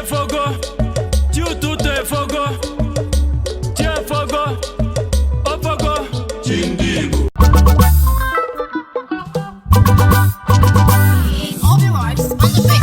fogo, tu tout est fogo, tu es fogo, oh fogo, Chindibu. All the lives on the beat.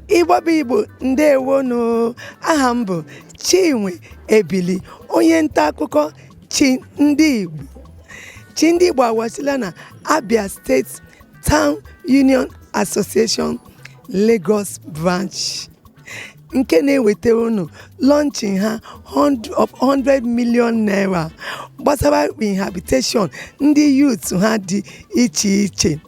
Igbo bụ Igbo ndewonu. Aha m bụ Chinwe Ebili, onye nta akụkọ Chi ndị Igbo. Chi ndị Igbo awasila na Abia State Town Union Association Lagos branch nke na-eweta unu launching ha of 100 million naira gbasara rehabilitation ndị youth ha dị iche iche.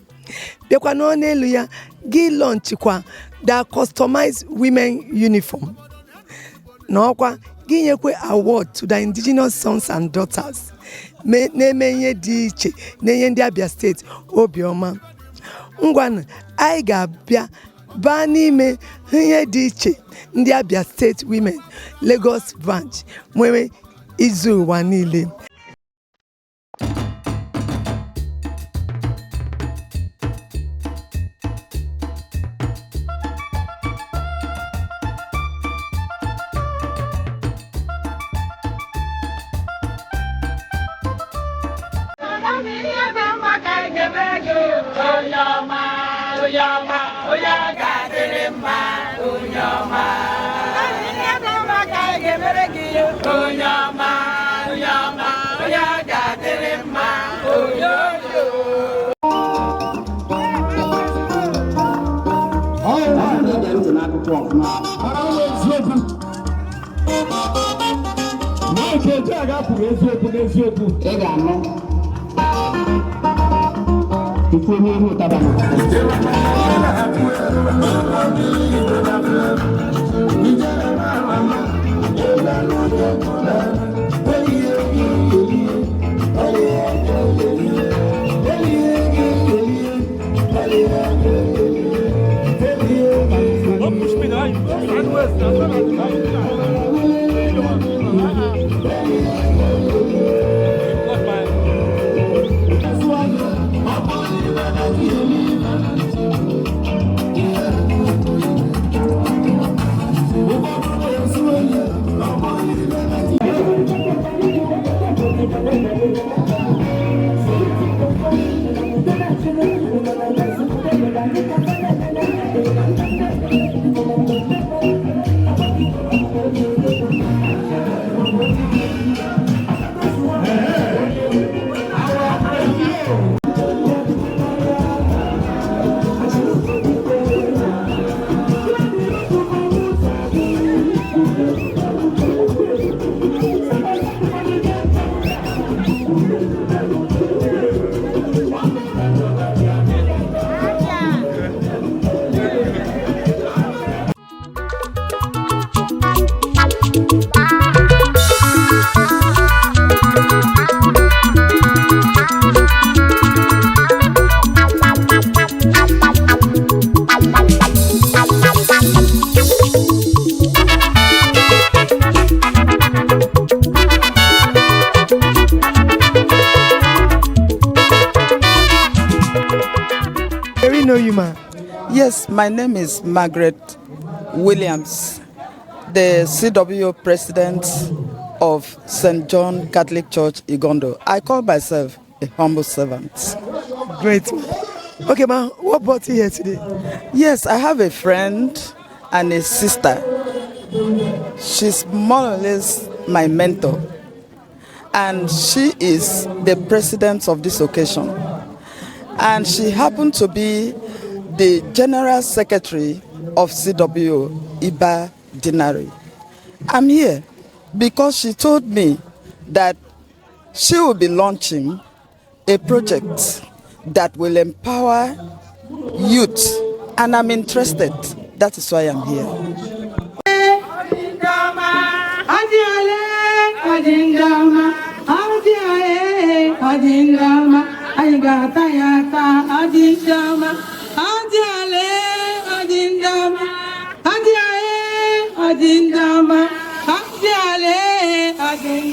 Bịakwa n'ọnụ ya gị launchikwa the customized women uniform n'ọkwa gị nyekwe award to the indigenous sons and daughters na-eme ihe dị iche na-enye ndị Abia steeti obiọma. Ngwanụ anyị ga-abịa baa n'ime ihe dị iche ndị Abia State Women Lagos branch nwere izu ụwa niile. Yes, my name is Margaret Williams, the CW president of St. John Catholic Church, Igondo. I call myself a humble servant. Great. Okay, ma, what brought you here today? Yes, I have a friend and a sister. She's more or less my mentor, and she is the president of this occasion. And she happened to be the General Secretary of CW, Iba Dinari. I'm here because she told me that she will be launching a project that will empower youth, and I'm interested. That is why I'm here. Adindama, Adiale, Adindama.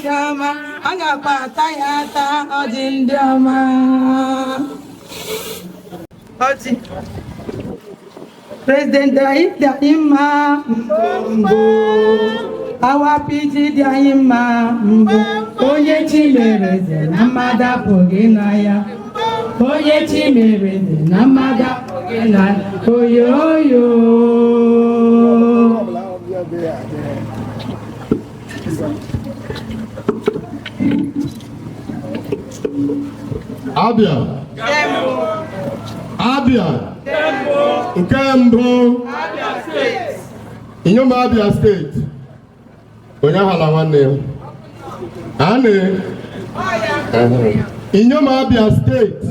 ndị ọma a ga-akpa ata ya ata ọjị ndị ọma ọjị President dị anyị mma mbụ awa PG dị anyị mma mbụ onye chi mere eze na mmadụ apụghị na ya onye chi mere eze na mmadụ apụghị na ya oyoyo Abia nke mbụ inyom Abia steeti onye ahala nwanne ya anị inyom Abia steeti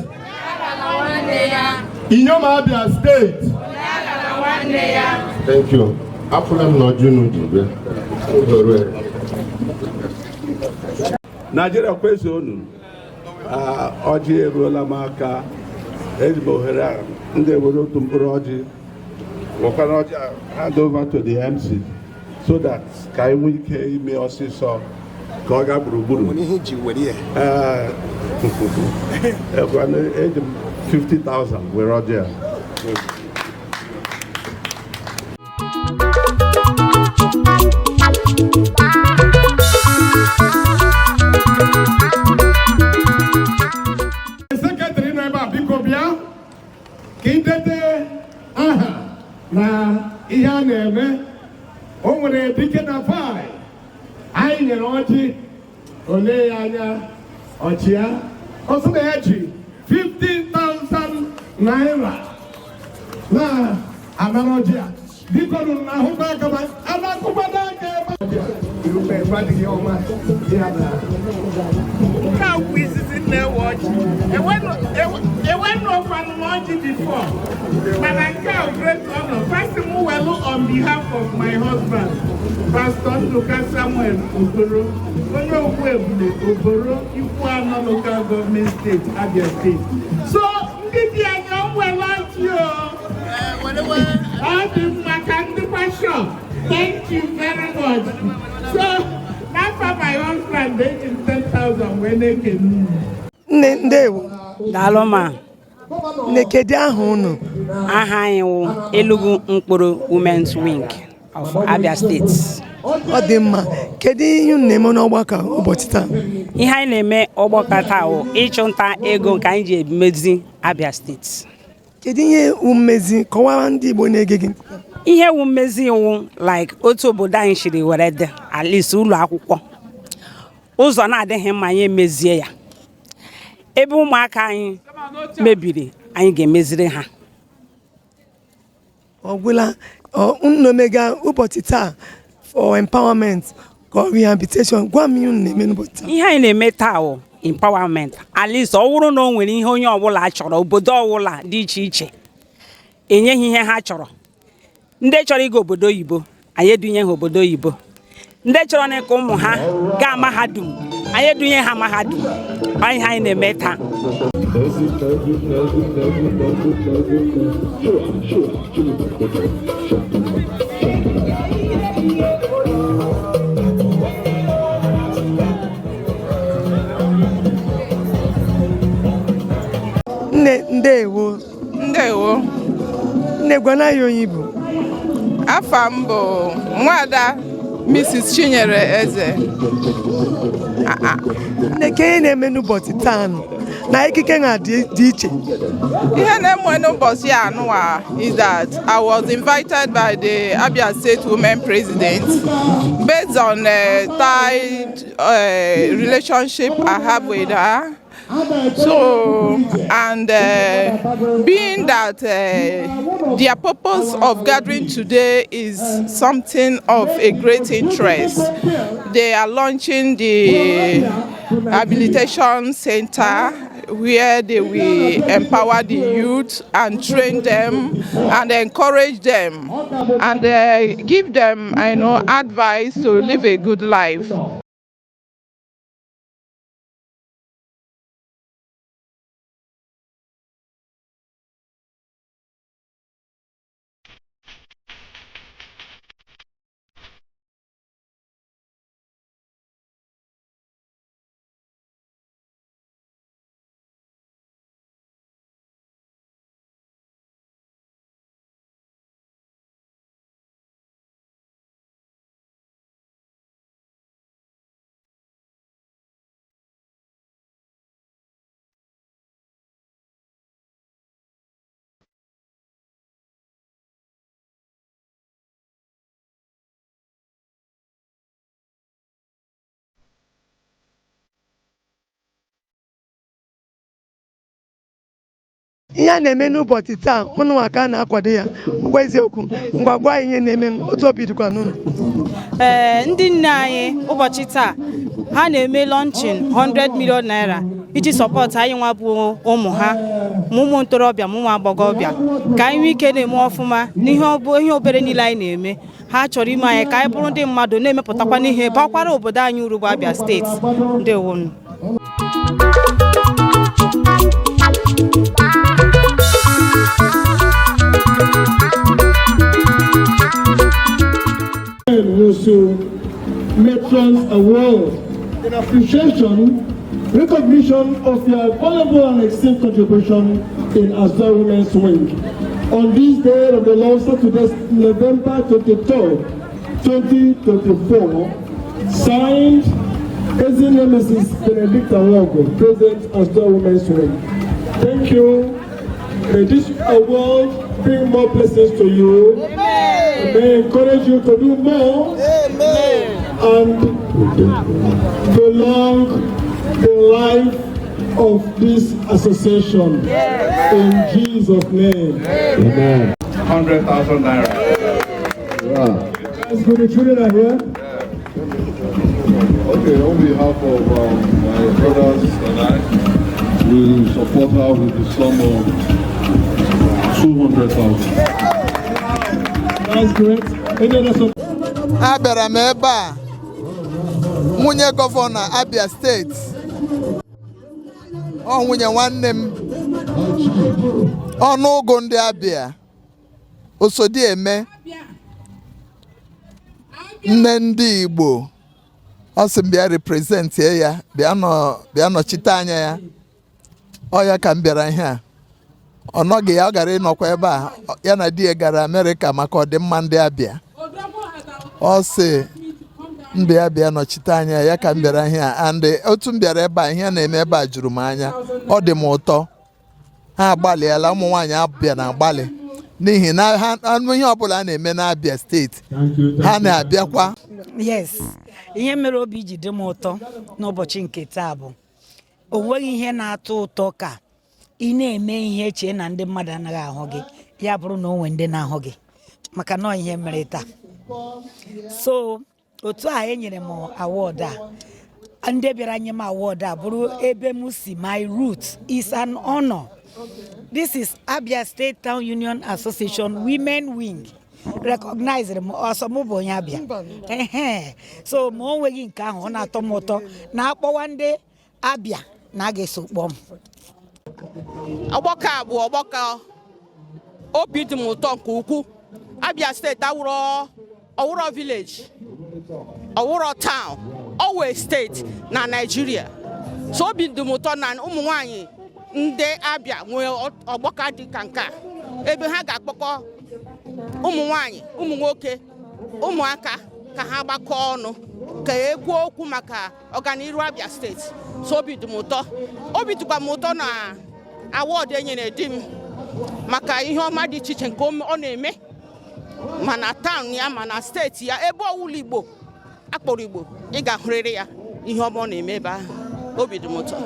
thank you afụla m n'ọjụ n'uju bịa Nigeria kwezi unu ọjị eruola m aka eji m ohere a ndị ewere otu mkpụrụ ọjị nwekwana ọjị hand over to the MC so that ka anyị nwee ike ime ọsịsọ ka ọ gaa gburugburu eji m 50,000 were ọjị a ka idete aha na ihe a na-eme o nwere dike na fai anyị nyere ọjị ole ya anya ọchịa ọsọ na ya ji 15,000 naira na anara ọjị a dịkọnụ na ahụba akaba anakụbada aka ebe irupe adịghị ọma ya na nke a bụ izizi na-ewe ọjị enwenụ ọkwanụ ọjị before mana nke a great honor first m welu on behalf of my husband Pastor Nduka Samuel Oboro onye okwu ebule Oboro Ikwu Anọ local government state Abia State so ndị dị anya nwere ọjị ọ dị maka ndị shop thank you very much so n'afọ my husband eji 10,000 wee na-eke nne ndewo daalụ ma nne kedu aha unu aha anyị wụ Enugu Mkporo Women's Wing of Abia State ọ dị mma kedu ihe unu na-eme n'ọgbakọ ụbọchị taa ihe anyị na-eme ọgbakọ taa wụ ịchụnta ego nke anyị ji emezi Abia State kedu ihe wu mmezi kọwara ndị Igbo na-ege gị ihe wu mmezi iwu like otu obodo anyị shiri were dị at least ụlọ akwụkwọ ụzọ na-adịghị mma anyị emezie ya ebe ụmụaka anyị mebiri anyị ga-emeziri ha ọgwụla nnomega ụbọchị taa for empowerment ka rehabilitation gwa m ihe unu na-eme n'ụbọchị taa ihe anyị na-eme taa wụ empowerment at least ọ bụrụ na o nwere ihe onye ọbụla chọrọ obodo ọbụla dị iche iche enyeghị ihe ha chọrọ ndị chọrọ ịga obodo oyibo anyị edunye ha obodo oyibo ndị chọrọ na ka ụmụ ha gaa mahadum anyị edunye ha mahadum anyị ha anyị na-eme taa nne ndewo nne gwana ya onye Igbo afa m bụ nwada Mrs. Chinyere Eze nne ka ihe na-eme n'ụbọchị taa na ikike ha dị iche ihe na-eme n'ụbọchị anụwa is that I was invited by the Abia State Women President based on a tight relationship I have with her. So, and being that their purpose of gathering today is something of a great interest, they are launching the Habilitation Center where they will empower the youth and train them and encourage them and give them, advice to live a good life. ihe a na-eme n'ụbọchị taa ụnụ aka na-akwado ya ngwa eziokwu ngwa gwa ihe na-eme otu obi dịkwa n'ụlọ. Ndị nne anyị ụbọchị taa ha na-eme launching 100 million naira iji sọpọtụ anyị nwa bụ ụmụ ha ma ụmụ ntorobịa ma ụmụ agbọghọbịa ka anyị nwee ike na-eme ọfụma n'ihe obere niile anyị na-eme. Ha chọrọ ime anyị ka anyị bụrụ ndị mmadụ na-emepụtakwa n'ihe bakwara obodo anyị uru bụ Abia steeti. Ndewonu. Also, Matrons Award in appreciation, recognition of your valuable and esteemed contribution in Asda Women's Wing. On this day of the Lord, Saturday, November 23rd, 2024, signed Ezine Mrs. Benedicta Wogo, President Asda Women's Wing. Thank you. May this award bring more blessings to you. Amen. May encourage you to do more. Amen. And prolong the life of this association. Yes. In Jesus' name. Amen. 100,000 naira. Wow. Guys, good, the children are here. Okay, on behalf of my brothers and I, we support her with the sum of 200,000. That's great. Abịara m ebe a nwunye gọvanọ Abia steeti ọ nwunye nwanne m ọnụụgụ ndị Abia Osodieme nne ndị Igbo ọ sị m bịa represent ya bịa nọchite anya ya ọ ya ka m bịara ihe a ọ nọghị ya ọ gara ịnọkwa ebe a ya na di ya gara Amerịka maka ọdịmma ndị Abia ọ sị ndị Abia nọchite anya ya ka m bịara ihe a and otu m bịara ebe a ihe na-eme ebe a juru m anya ọ dị m ụtọ ha agbalịala ụmụ nwaanyị Abia na-agbalị n'ihi na ihe ọbụla a na-eme n'Abia steeti ha na-abịakwa. Yes, ihe mere obi ji dị m ụtọ n'ụbọchị nke taa bụ o nweghị ihe na-atọ ụtọ ka ị na-eme ihe chee na ndị mmadụ anaghị ahụ gị ya bụrụ na o nwee ndị na-ahụ gị maka na ihe mere taa. So otu a enyere m award a ndị bịara nye m award a bụrụ ebe m si my root is an honor. This is Abia State Town Union Association Women Wing. Recognized m ọsọ m bụ onye Abia. So ma o nweghị nke ahụ ọ na-atọ m ụtọ na akpọwa ndị Abia na a ga-eso kpọọ m. Ọgbakọ a bụ ọgbakọ obi dị m ụtọ nke ukwuu. Abia steeti ọwụrọ village, ọwụrọ town, Owe steeti na Nigeria. So obi dị m ụtọ na ụmụ nwanyị ndị Abia nwee ọgbakọ dị ka nke a ebe ha ga-akpọkọ ụmụ nwanyị, ụmụ nwoke, ụmụaka ka ha gbakọọ ọnụ ka ekwu okwu maka ọganiru Abia steeti. So obi dị m ụtọ. Obi dịkwa m ụtọ na award enyere di m maka ihe ọma dị iche iche nke ọ na-eme mana town ya mana steeti ya ebe ọwụla Igbo akpọrọ Igbo ị ga-ahụrịrị ya ihe ọma ọ na-eme ebe ahụ. Obi dị m ụtọ.